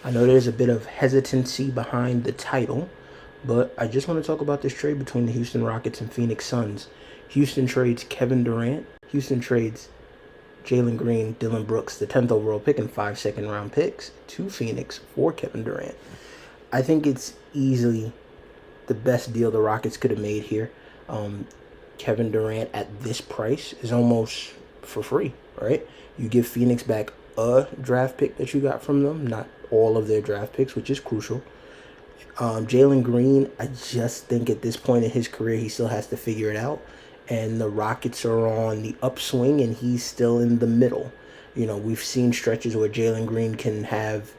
I know there's a bit of hesitancy behind the title, but I just want to talk about this trade between the Houston Rockets and Phoenix Suns. Houston trades Kevin Durant. Houston trades Jalen Green, Dylan Brooks, the 10th overall pick, and 5 second-round picks to Phoenix for Kevin Durant. I think it's easily the best deal the Rockets could have made here. Um, Kevin Durant at this price is almost for free, right? You give Phoenix back a draft pick that you got from them, not all of their draft picks, which is crucial. Jalen Green, I just think at this point in his career, he still has to figure it out. And the Rockets are on the upswing, and he's still in the middle. We've seen stretches where Jalen Green can have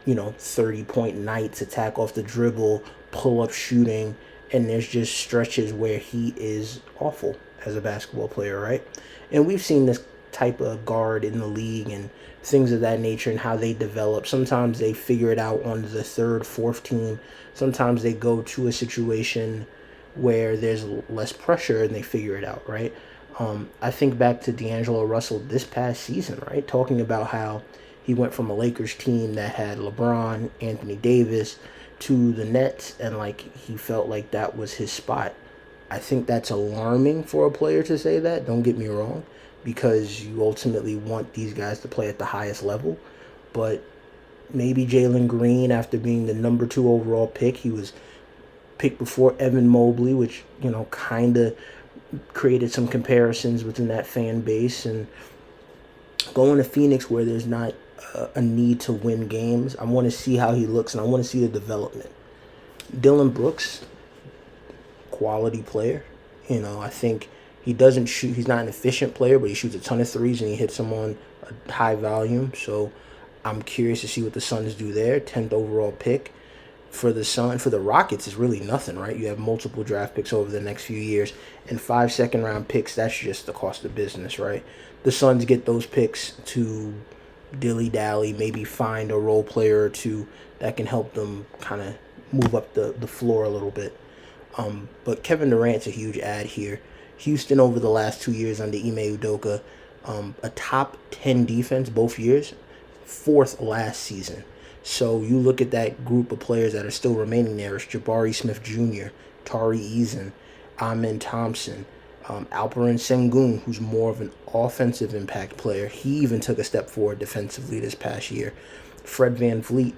30-point nights, attack off the dribble, pull up shooting, and there's just stretches where he is awful as a basketball player, right? And we've seen this type of guard in the league and things of that nature and how they develop. Sometimes they figure it out on the third, fourth team. Sometimes they go to a situation where there's less pressure and they figure it out, right? I think back to D'Angelo Russell this past season, right? Talking about how he went from a Lakers team that had LeBron, Anthony Davis, to the Nets, and he felt like that was his spot. I think that's alarming for a player to say that. Don't get me wrong, because you ultimately want these guys to play at the highest level. But maybe Jalen Green, after being the number 2 overall pick, he was picked before Evan Mobley, which kind of created some comparisons within that fan base, and going to Phoenix where there's not a need to win games. I want to see how he looks, and I want to see the development. Dylan Brooks, quality player. I think he doesn't shoot. He's not an efficient player, but he shoots a ton of threes and he hits them on a high volume. So I'm curious to see what the Suns do there. 10th overall pick for the Rockets is really nothing, right? You have multiple draft picks over the next few years, and 5 second-round picks. That's just the cost of business, right? The Suns get those picks to dilly-dally, maybe find a role player or two that can help them kind of move up the floor a little bit. But Kevin Durant's a huge add here. Houston over the last 2 years under Ime Udoka, a top 10 defense both years, 4th last season. So you look at that group of players that are still remaining there. It's Jabari Smith Jr., Tari Eason, Amen Thompson, Alperen Sengun, who's more of an offensive impact player. He even took a step forward defensively this past year. Fred VanVleet,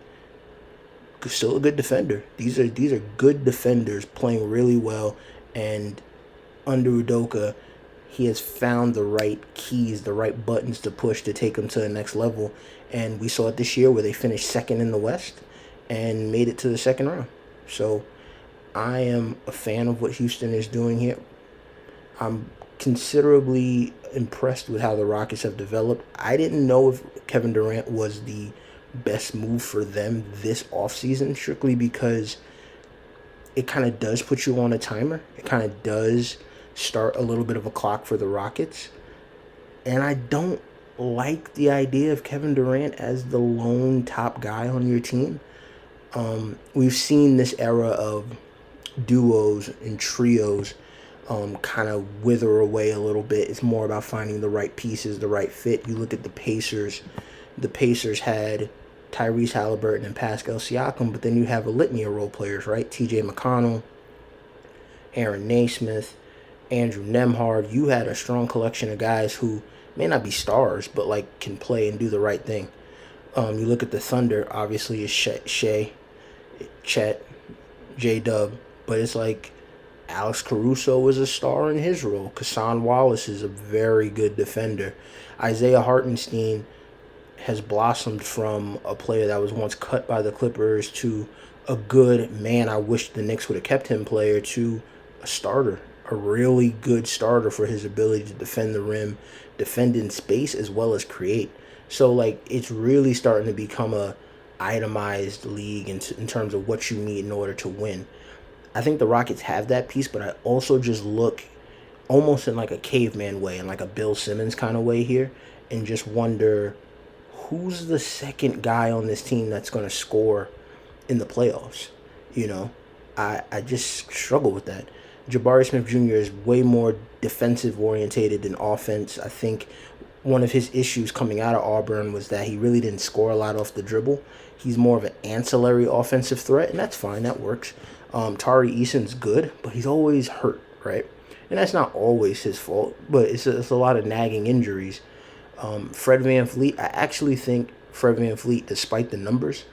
still a good defender. These are good defenders playing really well, and under Udoka, he has found the right keys, the right buttons to push to take them to the next level. And we saw it this year where they finished second in the West and made it to the second round. So I am a fan of what Houston is doing here. I'm considerably impressed with how the Rockets have developed. I didn't know if Kevin Durant was the best move for them this offseason, strictly because it kind of does put you on a timer. It kind of does start a little bit of a clock for the Rockets. And I don't like the idea of Kevin Durant as the lone top guy on your team. We've seen this era of duos and trios kind of wither away a little bit. It's more about finding the right pieces, the right fit. You look at the Pacers. The Pacers had Tyrese Halliburton and Pascal Siakam, but then you have a litany of role players, right? T.J. McConnell, Aaron Naismith, Andrew Nemhard. You had a strong collection of guys who may not be stars, but can play and do the right thing. You look at the Thunder, obviously it's Shea, Chet, J-Dub, but it's Alex Caruso was a star in his role. Kassan Wallace is a very good defender. Isaiah Hartenstein has blossomed from a player that was once cut by the Clippers to a good, man, I wish the Knicks would have kept him player, to a starter, a really good starter for his ability to defend the rim, defend in space, as well as create. So, it's really starting to become a itemized league in terms of what you need in order to win. I think the Rockets have that piece, but I also just look almost in a caveman way, in a Bill Simmons kind of way here, and just wonder who's the second guy on this team that's going to score in the playoffs. I just struggle with that. Jabari Smith Jr. is way more defensive orientated than offense. I think one of his issues coming out of Auburn was that he really didn't score a lot off the dribble. He's more of an ancillary offensive threat, and that's fine. That works. Tari Eason's good, but he's always hurt, right? And that's not always his fault, but it's a lot of nagging injuries. Fred VanVleet, I actually think Fred VanVleet, despite the numbers,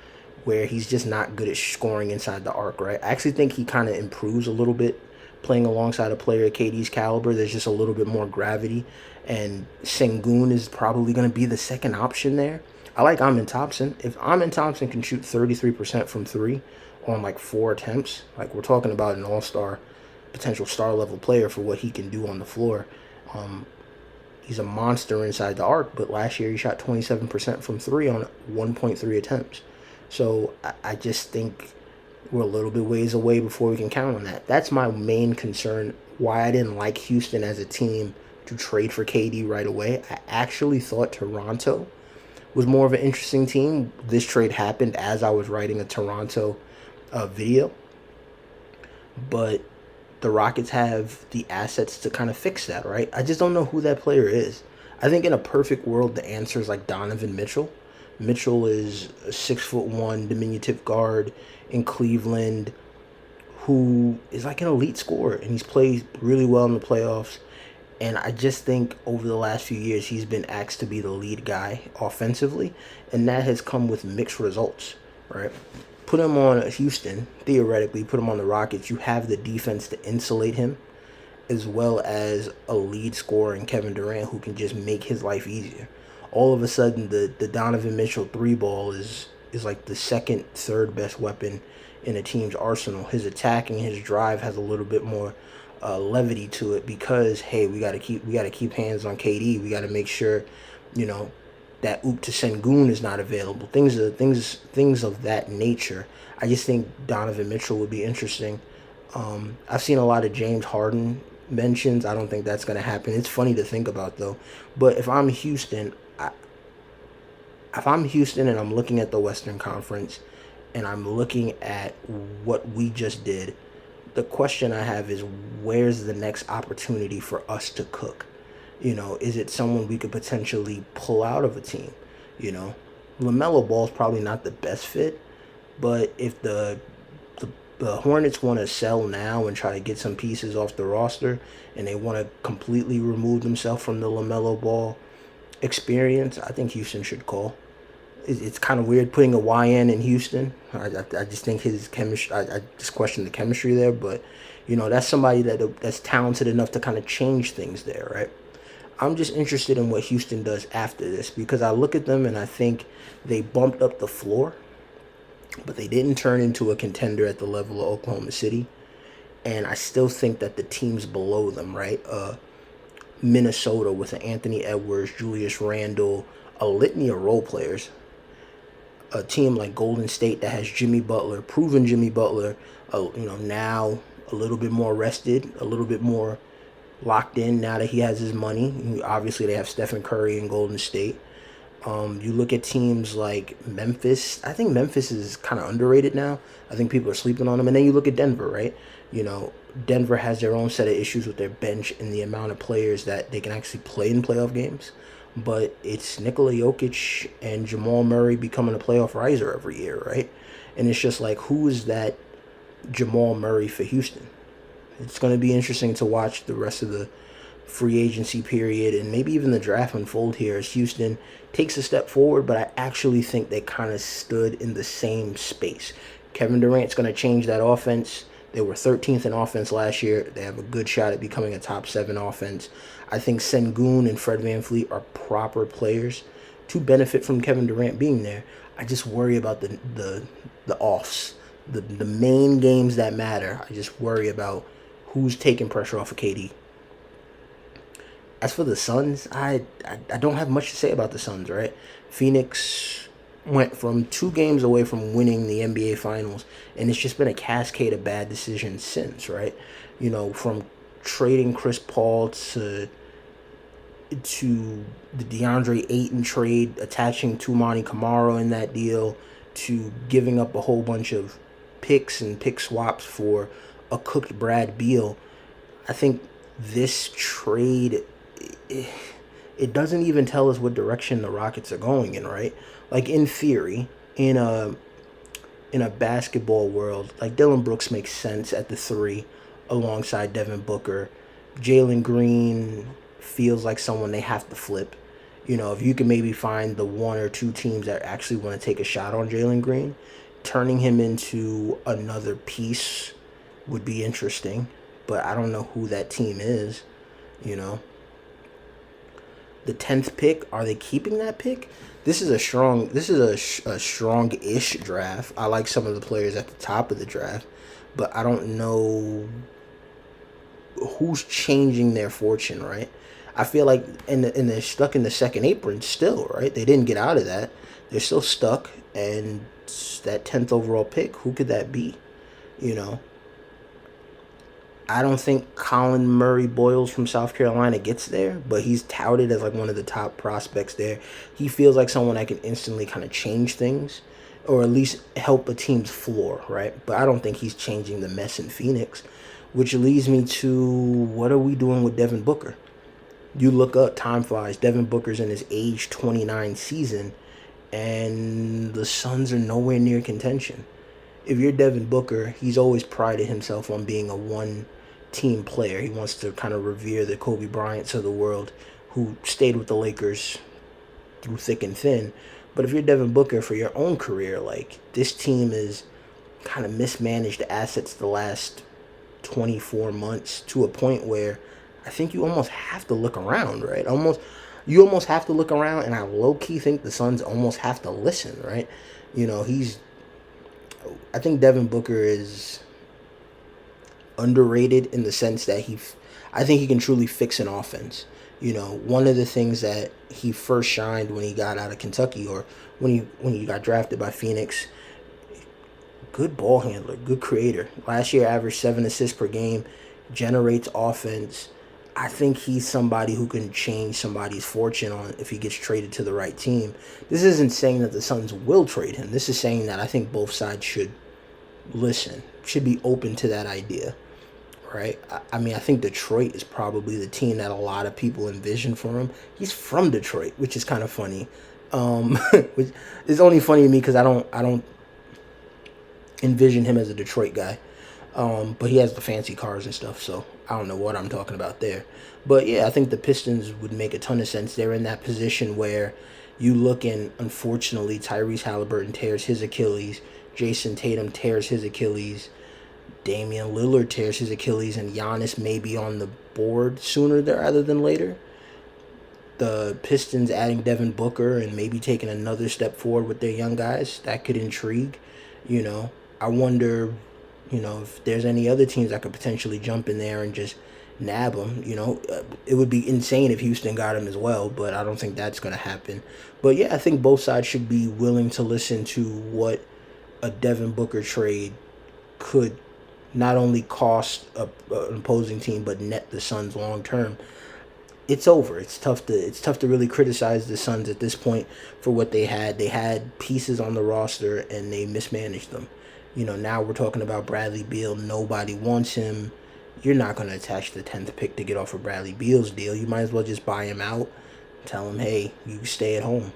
where he's just not good at scoring inside the arc, right? I actually think he kind of improves a little bit playing alongside a player at KD's caliber. There's just a little bit more gravity, and Sengun is probably going to be the second option there. I like Amin Thompson. If Amin Thompson can shoot 33% from three on like 4 attempts, like we're talking about an all-star, potential star-level player for what he can do on the floor. He's a monster inside the arc, but last year he shot 27% from three on 1.3 attempts. So I just think we're a little bit ways away before we can count on that. That's my main concern, why I didn't like Houston as a team to trade for KD right away. I actually thought Toronto was more of an interesting team. This trade happened as I was writing a Toronto video. But the Rockets have the assets to kind of fix that, right? I just don't know who that player is. I think in a perfect world, the answer is like Donovan Mitchell. Mitchell is a 6'1" diminutive guard in Cleveland who is like an elite scorer, and he's played really well in the playoffs. And I just think over the last few years, he's been asked to be the lead guy offensively, and that has come with mixed results, right? Put him on Houston, theoretically, put him on the Rockets. You have the defense to insulate him, as well as a lead scorer in Kevin Durant who can just make his life easier. All of a sudden, the Donovan Mitchell three ball is like the second, third best weapon in a team's arsenal. His attacking, his drive has a little bit more levity to it because, hey, we gotta keep hands on KD. We gotta make sure, that oop to Sengun is not available. Things of that nature. I just think Donovan Mitchell would be interesting. I've seen a lot of James Harden mentions. I don't think that's gonna happen. It's funny to think about though. But if I'm Houston, and I'm looking at the Western Conference, and I'm looking at what we just did, the question I have is, where's the next opportunity for us to cook? Is it someone we could potentially pull out of a team? LaMelo Ball's probably not the best fit, but if the Hornets want to sell now and try to get some pieces off the roster, and they want to completely remove themselves from the LaMelo Ball experience, I think Houston should call. It's kind of weird putting a YN in Houston. I just think his chemistry, I just question the chemistry there, but that's somebody that's talented enough to kind of change things there, right? I'm just interested in what Houston does after this, because I look at them and I think they bumped up the floor, but they didn't turn into a contender at the level of Oklahoma City. And I still think that the teams below them, right? Minnesota with an Anthony Edwards, Julius Randle, a litany of role players. A team like Golden State that has Jimmy Butler, proven Jimmy Butler, now a little bit more rested, a little bit more locked in now that he has his money. Obviously, they have Stephen Curry in Golden State. You look at teams like Memphis. I think Memphis is kind of underrated now. I think people are sleeping on them. And then you look at Denver, right? Denver has their own set of issues with their bench and the amount of players that they can actually play in playoff games. But it's Nikola Jokic and Jamal Murray becoming a playoff riser every year, right? And it's just like, who is that Jamal Murray for Houston? It's going to be interesting to watch the rest of the free agency period and maybe even the draft unfold here as Houston takes a step forward, but I actually think they kind of stood in the same space. Kevin Durant's going to change that offense. They were 13th in offense last year. They have a good shot at becoming a top 7 offense. I think Sengun and Fred VanVleet are proper players to benefit from Kevin Durant being there. I just worry about the offs, the main games that matter. I just worry about who's taking pressure off of KD. As for the Suns, I don't have much to say about the Suns, right? Phoenix went from 2 games away from winning the NBA Finals, and it's just been a cascade of bad decisions since, right? From trading Chris Paul to the DeAndre Ayton trade, attaching Toumani Camara in that deal, to giving up a whole bunch of picks and pick swaps for a cooked Brad Beal. I think this trade, it doesn't even tell us what direction the Rockets are going in, right? Like in theory, in a basketball world, like Dylan Brooks makes sense at the three alongside Devin Booker. Jalen Green feels like someone they have to flip. You know, if you can maybe find the one or two teams that actually want to take a shot on Jalen Green, turning him into another piece would be interesting. But I don't know who that team is, you know. The 10th pick, are they keeping that pick? This is a strong-ish draft. I like some of the players at the top of the draft, but I don't know who's changing their fortune, right? I feel like and they're stuck in the second apron still, right? They didn't get out of that. They're still stuck, and that 10th overall pick, who could that be? You know, I don't think Colin Murray Boyles from South Carolina gets there, but he's touted as like one of the top prospects there. He feels like someone that can instantly kind of change things, or at least help a team's floor, right? But I don't think he's changing the mess in Phoenix, which leads me to what are we doing with Devin Booker? You look up, time flies. Devin Booker's in his age 29 season, and the Suns are nowhere near contention. If you're Devin Booker, he's always prided himself on being a one team player. He wants to kind of revere the Kobe Bryants of the world who stayed with the Lakers through thick and thin. But if you're Devin Booker for your own career, like this team is kind of mismanaged assets the last 24 months to a point where I think you almost have to look around, right? You almost have to look around, and I low key think the Suns almost have to listen, right? You know, I think Devin Booker is underrated in the sense that I think he can truly fix an offense. You know, one of the things that he first shined when he got out of Kentucky, or when he got drafted by Phoenix, good ball handler, good creator. Last year averaged 7 assists per game, generates offense. I think he's somebody who can change somebody's fortune on if he gets traded to the right team. This isn't saying that the Suns will trade him. This is saying that I think both sides should should be open to that idea, right? I mean, I think Detroit is probably the team that a lot of people envision for him. He's from Detroit, which is kind of funny. Which is only funny to me because I don't envision him as a Detroit guy. But he has the fancy cars and stuff, so I don't know what I'm talking about there. But yeah, I think the Pistons would make a ton of sense. They're in that position where you look, and unfortunately Tyrese Halliburton tears his Achilles, Jason Tatum tears his Achilles, Damian Lillard tears his Achilles, and Giannis may be on the board sooner rather than later. The Pistons adding Devin Booker and maybe taking another step forward with their young guys, that could intrigue. You know, I wonder, you know, if there's any other teams that could potentially jump in there and just nab him. You know, it would be insane if Houston got him as well, but I don't think that's going to happen. But yeah, I think both sides should be willing to listen to what a Devin Booker trade could not only cost an opposing team but net the Suns long term. It's over. It's tough to really criticize the Suns at this point for what they had. They had pieces on the roster and they mismanaged them. You know, now we're talking about Bradley Beal. Nobody wants him. You're not going to attach the 10th pick to get off of Bradley Beal's deal. You might as well just buy him out. Tell him, hey, you stay at home.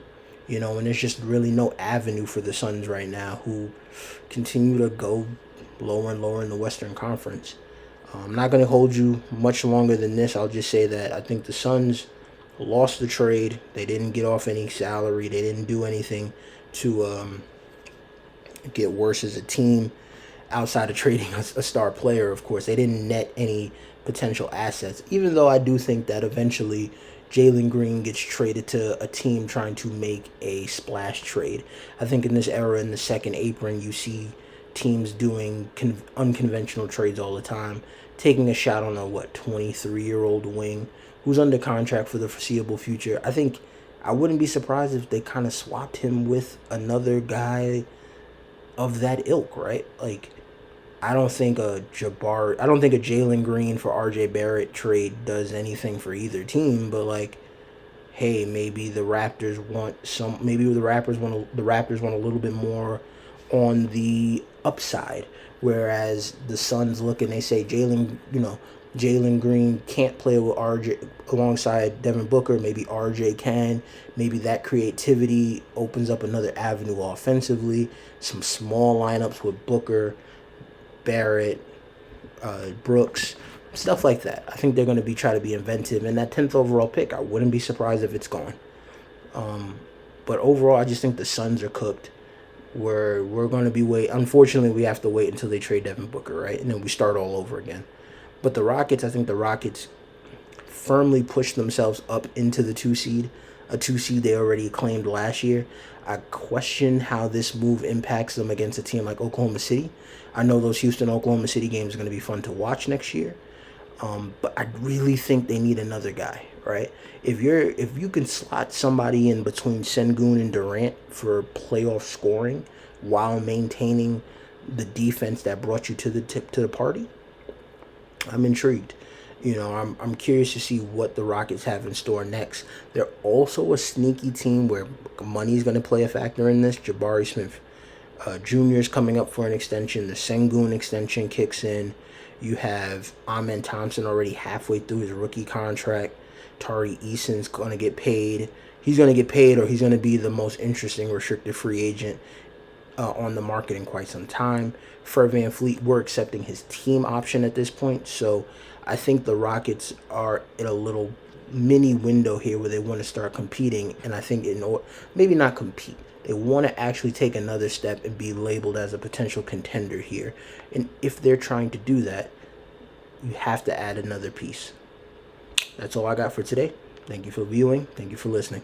You know, and there's just really no avenue for the Suns right now, who continue to go lower and lower in the Western Conference. I'm not going to hold you much longer than this. I'll just say that I think the Suns lost the trade. They didn't get off any salary. They didn't do anything to get worse as a team outside of trading a star player, of course. They didn't net any potential assets, even though I do think that eventually Jalen Green gets traded to a team trying to make a splash trade. I think in this era, in the second apron, you see teams doing unconventional trades all the time, taking a shot on a 23-year-old wing who's under contract for the foreseeable future. I think I wouldn't be surprised if they kind of swapped him with another guy of that ilk, right? Like, I don't think a Jalen Green for RJ Barrett trade does anything for either team, but like, hey, maybe the Raptors want a little bit more on the upside, whereas the Suns look and they say Jalen, Jalen Green can't play with RJ alongside Devin Booker. Maybe RJ can. Maybe that creativity opens up another avenue offensively. Some small lineups with Booker, Barrett, Brooks, stuff like that. I think they're going to be try to be inventive. And that 10th overall pick, I wouldn't be surprised if it's gone. But overall, I just think the Suns are cooked. We're going to be wait. Unfortunately, we have to wait until they trade Devin Booker, right? And then we start all over again. But the Rockets, I think the Rockets firmly pushed themselves up into the 2 seed, a 2 seed they already claimed last year. I question how this move impacts them against a team like Oklahoma City. I know those Houston Oklahoma City games are going to be fun to watch next year. But I really think they need another guy, right? If you can slot somebody in between Sengun and Durant for playoff scoring while maintaining the defense that brought you to the party, I'm intrigued. I'm curious to see what the Rockets have in store next. They're also a sneaky team where money is going to play a factor in this. Jabari Smith Jr. is coming up for an extension. The Sengun extension kicks in. You have Amen Thompson already halfway through his rookie contract. Tari Eason's going to get paid. He's going to get paid, or he's going to be the most interesting restricted free agent on the market in quite some time. Fred VanVleet, we're accepting his team option at this point. So I think the Rockets are in a little mini window here where they want to start competing. And I think maybe not compete. They want to actually take another step and be labeled as a potential contender here. And if they're trying to do that, you have to add another piece. That's all I got for today. Thank you for viewing. Thank you for listening.